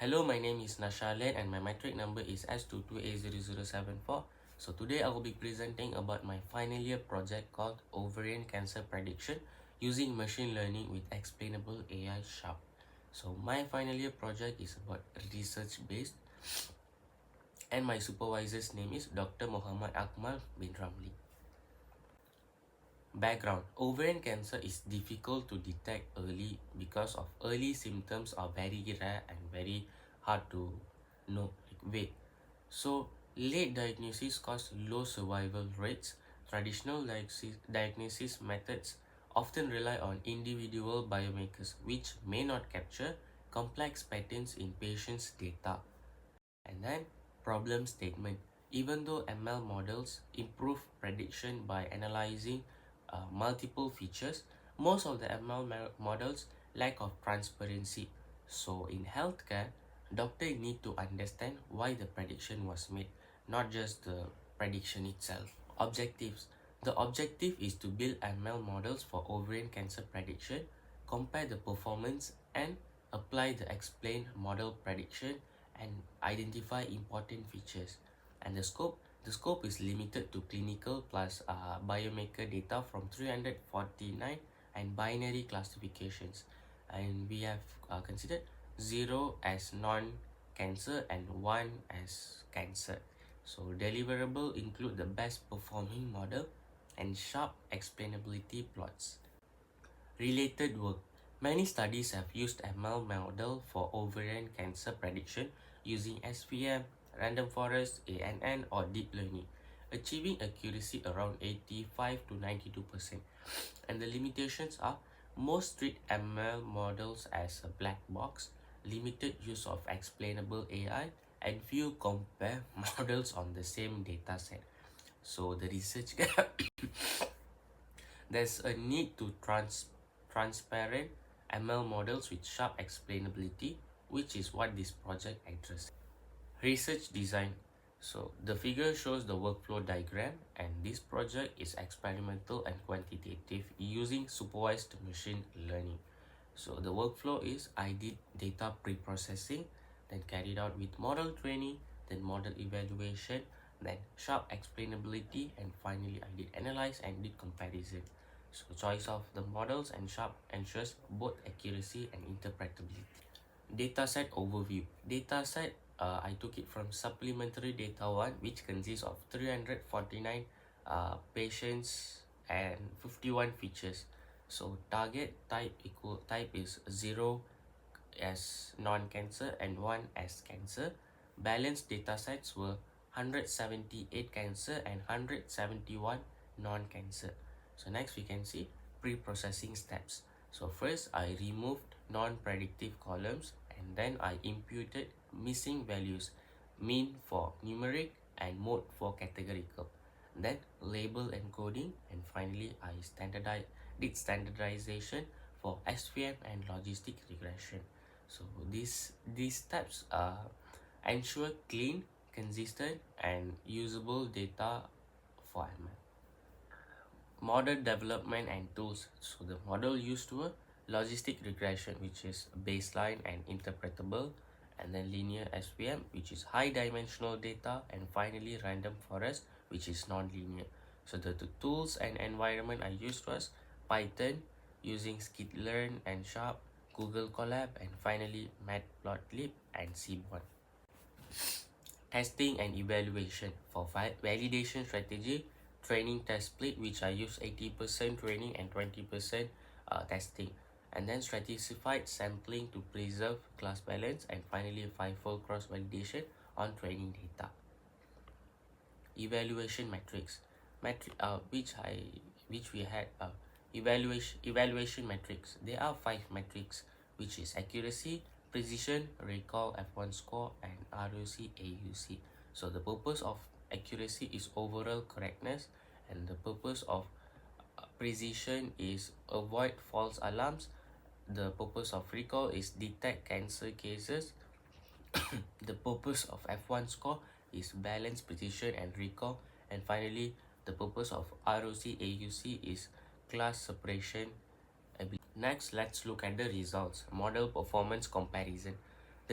Hello, my name is Nashalan and my metric number is S22A0074. So today I will be presenting about my final year project called Ovarian Cancer Prediction using machine learning with explainable AI Sharp. So my final year project is about research based and my supervisor's name is Dr. Muhammad Akmal bin Ramli. Background: ovarian cancer is difficult to detect early because of early symptoms are very rare and very hard to know. Wait, so late diagnosis cause low survival rates. Traditional diagnosis methods often rely on individual biomarkers which may not capture complex patterns in patients' data. And then problem statement. Even though ML models improve prediction by analyzing multiple features, most of the ML models lack of transparency. So in healthcare, doctors need to understand why the prediction was made, not just the prediction itself. Objectives. The objective is to build ML models for ovarian cancer prediction, compare the performance and apply the explained model prediction and identify important features. And the scope is limited to clinical plus biomarker data from 349 and binary classifications. And we have considered 0 as non-cancer and 1 as cancer. So deliverable include the best performing model and sharp explainability plots. Related work. Many studies have used ML model for ovarian cancer prediction using SVM, random forest, ANN, or deep learning, achieving accuracy around 85 to 92%. And the limitations are most treat ML models as a black box, limited use of explainable AI, and few compare models on the same dataset. So the research gap. There's a need to transparent ML models with sharp explainability, which is what this project addresses. Research design. So the figure shows the workflow diagram, and this project is experimental and quantitative using supervised machine learning. So the workflow is I did data pre-processing, then carried out with model training, then model evaluation, then sharp explainability, and finally I did analyze and did comparison. So choice of the models and sharp ensures both accuracy and interpretability. Dataset overview. Dataset, I took it from supplementary data 1, which consists of 349 patients and 51 features. So target type is 0 as non-cancer and 1 as cancer. Balanced datasets were 178 cancer and 171 non-cancer. So next we can see pre-processing steps. So first I removed non-predictive columns and then I imputed missing values, mean for numeric and mode for categorical. Then label encoding, and finally I did standardization for SVM and logistic regression. So these steps ensure clean, consistent and usable data for ML. Model development and tools. So the model used were logistic regression, which is baseline and interpretable, and then linear SVM, which is high dimensional data, and finally random forest, which is non-linear. So the tools and environment I used was Python using skitlearn and Sharp, Google Colab, and finally Matplotlib and Seaborn. Testing and evaluation. For validation strategy, training test split, which I use 80% training and 20% testing, and then stratified sampling to preserve class balance, and finally fivefold cross validation on training data. Evaluation metrics, which we had evaluation metrics. There are 5 metrics, which is accuracy, precision, recall, F1 score, and ROC AUC. So the purpose of accuracy is overall correctness, and the purpose of precision is avoid false alarms. The purpose of recall is detect cancer cases. The purpose of F1 score is balance, precision, and recall. And finally, the purpose of ROC AUC is class separation ability. Next, let's look at the results. Model performance comparison.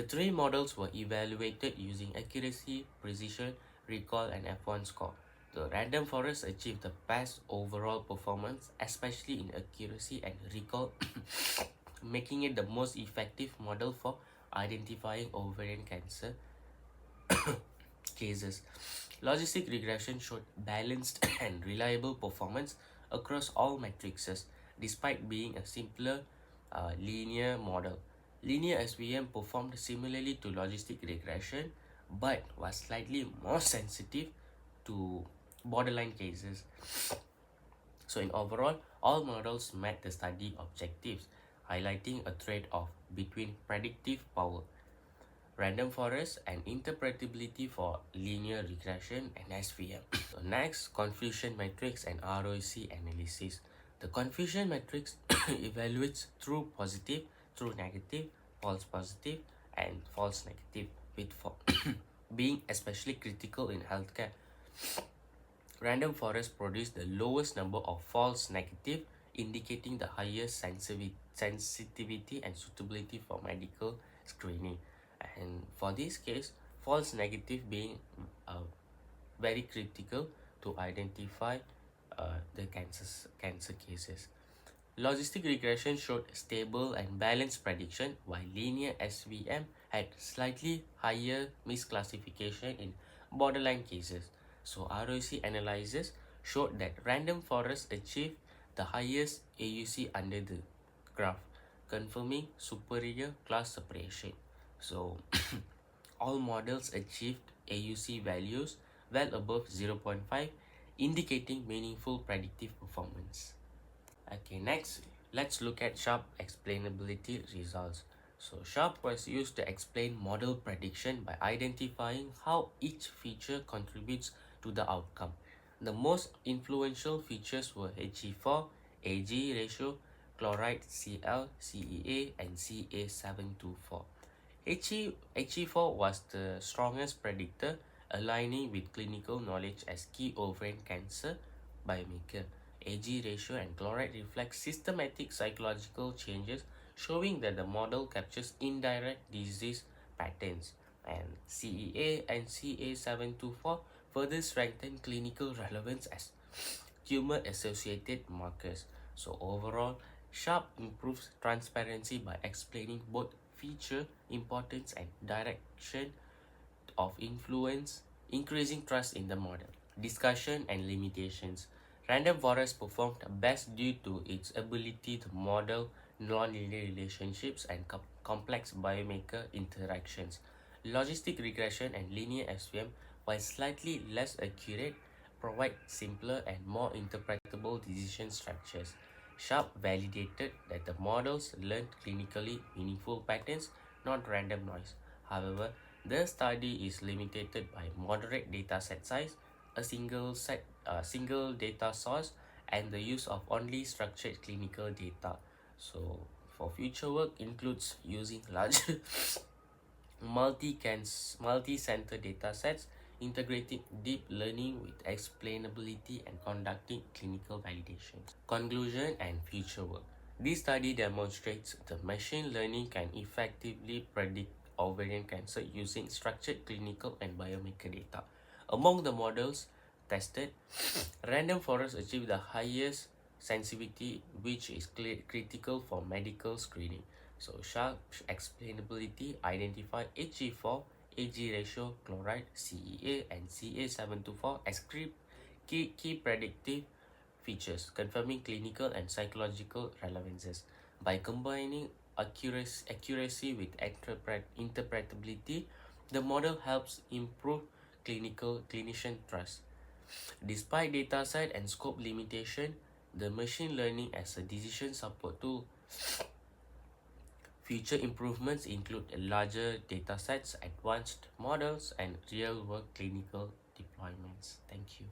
The three models were evaluated using accuracy, precision, recall, and F1 score. The random forest achieved the best overall performance, especially in accuracy and recall, making it the most effective model for identifying ovarian cancer cases. Logistic regression showed balanced and reliable performance across all matrices, despite being a simpler linear model. Linear SVM performed similarly to logistic regression, but was slightly more sensitive to borderline cases. So in overall, all models met the study objectives, highlighting a trade-off between predictive power, random forest, and interpretability for linear regression and SVM. So next, confusion matrix and ROC analysis. The confusion matrix evaluates true positive, true negative, false positive, and false negative, with being especially critical in healthcare. Random forest produced the lowest number of false negative, indicating the highest sensitivity and suitability for medical screening. And for this case, false negative being very critical to identify the cancer cases. Logistic regression showed stable and balanced prediction, while linear SVM had slightly higher misclassification in borderline cases. So ROC analysis showed that random forest achieved the highest AUC under the graph, confirming superior class separation. So all models achieved AUC values well above 0.5, indicating meaningful predictive performance. Okay, next, let's look at sharp explainability results. So sharp was used to explain model prediction by identifying how each feature contributes to the outcome. The most influential features were He4, Ag ratio, chloride Cl, CEA, and Ca724. He4 was the strongest predictor, aligning with clinical knowledge as key ovarian cancer biomarker. Ag ratio and chloride reflect systematic psychological changes, showing that the model captures indirect disease patterns. And CEA and Ca724 further strengthen clinical relevance as tumor-associated markers. So overall, SHARP improves transparency by explaining both feature importance and direction of influence, increasing trust in the model. Discussion and limitations. Random forest performed best due to its ability to model nonlinear relationships and complex biomarker interactions. Logistic regression and linear SVM, while slightly less accurate, provide simpler and more interpretable decision structures. Sharp validated that the models learned clinically meaningful patterns, not random noise. However, the study is limited by moderate dataset size, a single data source, and the use of only structured clinical data. So, for future work includes using larger multi-center datasets, integrating deep learning with explainability, and conducting clinical validation. Conclusion and future work. This study demonstrates that machine learning can effectively predict ovarian cancer using structured clinical and biomarker data. Among the models tested, random forest achieved the highest sensitivity, which is critical for medical screening. So sharp explainability identified He4, Ag ratio, chloride, CEA, and Ca724 as key predictive features, confirming clinical and psychological relevances. By combining accuracy with interpretability, the model helps improve clinician trust. Despite dataset and scope limitation, the machine learning as a decision support tool. Future improvements include larger datasets, advanced models, and real-world clinical deployments. Thank you.